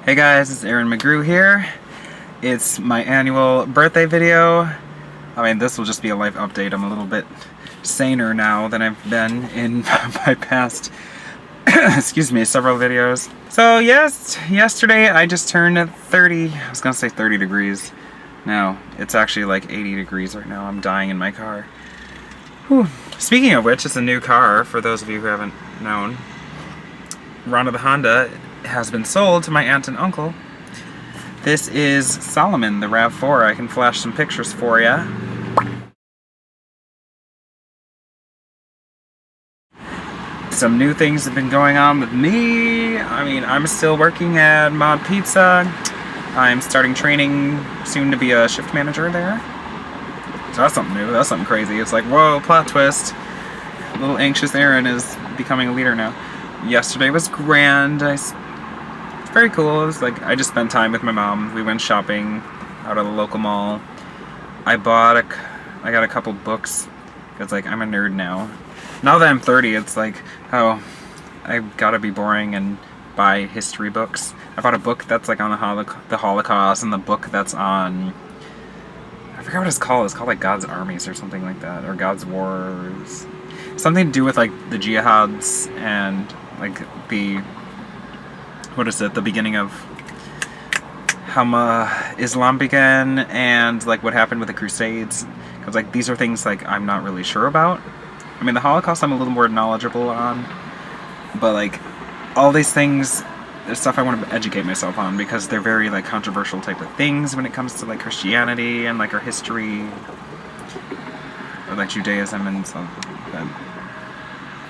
Hey guys, it's Aaron McGrew here. It's my annual birthday video. I mean, this will just be a life update. I'm a little bit saner now than I've been in my past, excuse me, several videos. So yes, yesterday I just turned 30, I was gonna say 30 degrees. No, it's actually like 80 degrees right now. I'm dying in my car. Whew. Speaking of which, it's a new car, for those of you who haven't known. Ronda the Honda has been sold to my aunt and uncle. This is Solomon, the RAV4. I can flash some pictures for ya. Some new things have been going on with me. I mean, I'm still working at Mod Pizza. I'm starting training soon to be a shift manager there. So that's something new, that's something crazy. It's like, whoa, plot twist. Little anxious Aaron is becoming a leader now. Yesterday was grand. It's very cool. It was like, I just spent time with my mom. We went shopping out of the local mall. I got a couple books, because like, I'm a nerd now. Now that I'm 30, it's like, oh, I gotta be boring and buy history books. I bought a book that's like on the Holocaust, and the book that's on, I forgot what it's called. It's called like God's Armies or something like that, or God's Wars. Something to do with like the jihads and like the, what is it, the beginning of how Islam began and like what happened with the Crusades. Because like these are things like I'm not really sure about. I mean, the Holocaust I'm a little more knowledgeable on, but like all these things, there's stuff I want to educate myself on because they're very like controversial type of things when it comes to like Christianity and like our history, or like Judaism and stuff. But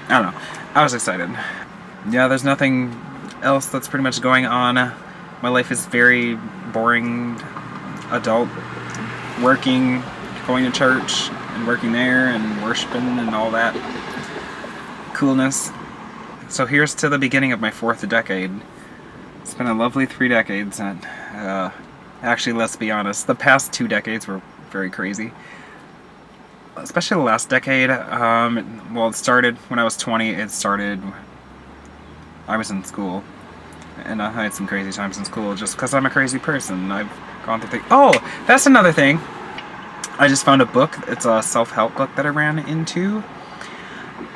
I don't know. I was excited. Yeah, there's nothing else that's pretty much going on. My life is very boring, adult, working, going to church and working there and worshiping and all that coolness. So here's to the beginning of my 4th decade. It's been a lovely 3 decades, and actually, let's be honest, the past 2 decades were very crazy. Especially the last decade. Well, it started when I was 20. I was in school, and I had some crazy times in school just because I'm a crazy person. I've gone through things. Oh, that's another thing. I just found a book. It's a self-help book that I ran into.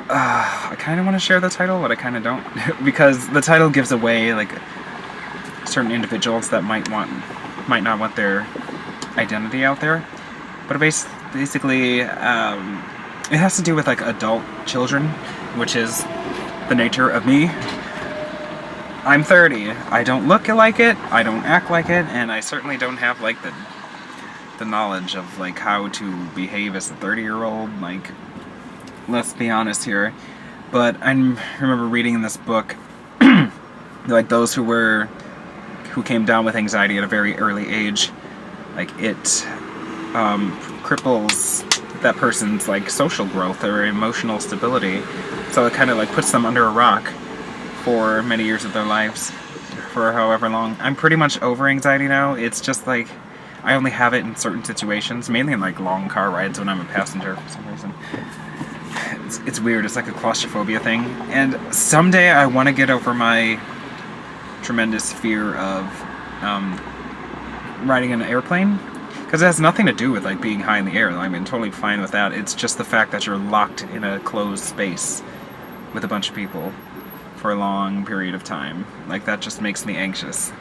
I kind of want to share the title, but I kind of don't. Because the title gives away, like, certain individuals that might not want their identity out there. But basically, it has to do with, like, adult children, which is the nature of me. I'm 30. I don't look like it, I don't act like it, and I certainly don't have, like, the knowledge of, like, how to behave as a 30-year-old, like, let's be honest here. But I remember reading in this book, like, those who came down with anxiety at a very early age, like, it cripples that person's, like, social growth or emotional stability, so it kind of, like, puts them under a rock for many years of their lives, for however long. I'm pretty much over anxiety now. It's just, like, I only have it in certain situations, mainly in, like, long car rides when I'm a passenger for some reason. It's weird. It's like a claustrophobia thing. And someday I want to get over my tremendous fear of riding an airplane. Because it has nothing to do with, like, being high in the air. I mean, totally fine with that. It's just the fact that you're locked in a closed space with a bunch of people for a long period of time. Like, that just makes me anxious.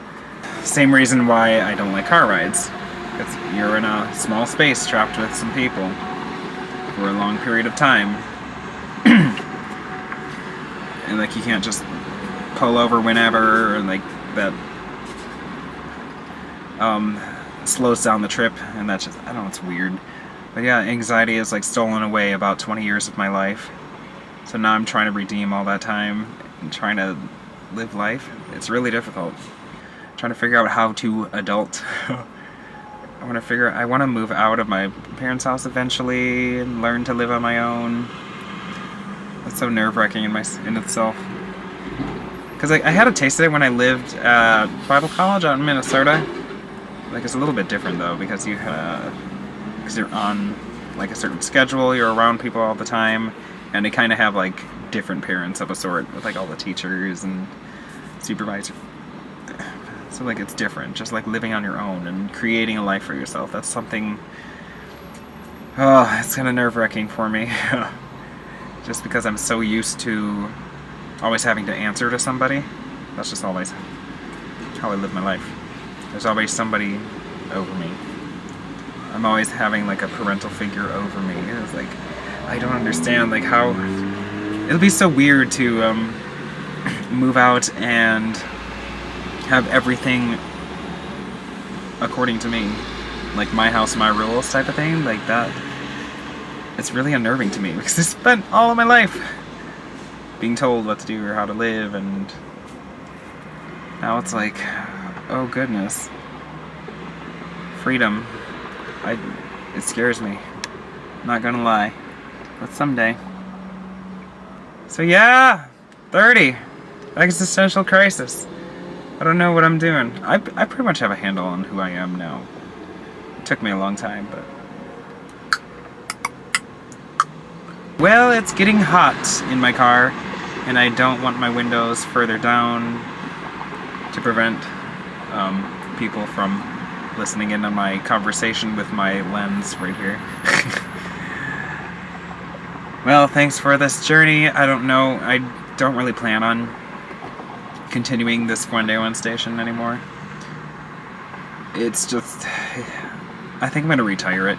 Same reason why I don't like car rides. Because you're in a small space trapped with some people for a long period of time. And, like, you can't just pull over whenever, or, like, that slows down the trip, and that's just, I don't know, it's weird. But yeah, anxiety has, like, stolen away about 20 years of my life. So now I'm trying to redeem all that time and trying to live life. It's really difficult. Trying to figure out how to adult. I want to move out of my parents' house eventually and learn to live on my own. That's so nerve-wracking in itself. Because I had a taste of it when I lived at Bible college out in Minnesota. Like, it's a little bit different though, because you're on, like, a certain schedule, you're around people all the time, and they kind of have, like, different parents of a sort, with, like, all the teachers and supervisors. So like it's different, just like living on your own and creating a life for yourself. That's something, oh, it's kind of nerve-wracking for me. Just because I'm so used to always having to answer to somebody. That's just always how I live my life. There's always somebody over me. I'm always having like a parental figure over me. It's like, I don't understand like how, it'll be so weird to move out and have everything according to me, like my house, my rules type of thing, like that. It's really unnerving to me because I spent all of my life being told what to do or how to live, and now it's like, oh goodness, freedom. It scares me. I'm not gonna lie, but someday. So yeah, 30, existential crisis. I don't know what I'm doing. I pretty much have a handle on who I am now. It took me a long time, but... Well, it's getting hot in my car, and I don't want my windows further down to prevent people from listening in on my conversation with my lens right here. Well, thanks for this journey. I don't know. I don't really plan on continuing this One Day One Station anymore. It's just, I think I'm gonna retire it.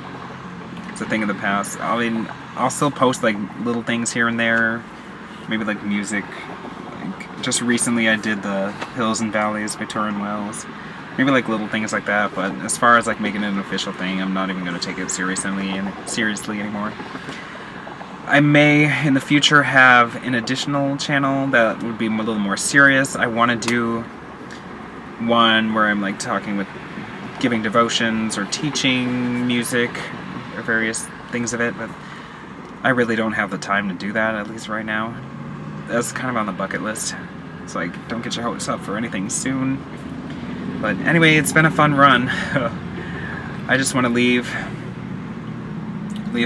It's a thing of the past. I mean, I'll still post like little things here and there, maybe like music. Like just recently I did the Hills and Valleys by Turin Wells. Maybe like little things like that, but as far as like making it an official thing, I'm not even gonna take it seriously anymore. I may, in the future, have an additional channel that would be a little more serious. I want to do one where I'm like talking with, giving devotions or teaching music or various things of it, but I really don't have the time to do that, at least right now. That's kind of on the bucket list. It's like, don't get your hopes up for anything soon. But anyway, it's been a fun run. I just want to leave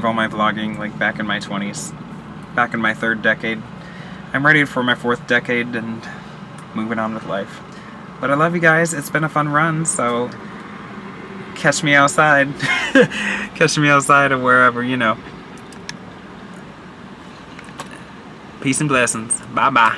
all my vlogging like back in my 20s, back in my 3rd decade. I'm ready for my 4th decade and moving on with life. But I love you guys. It's been a fun run, so catch me outside. Catch me outside or wherever, you know. Peace and blessings. Bye-bye.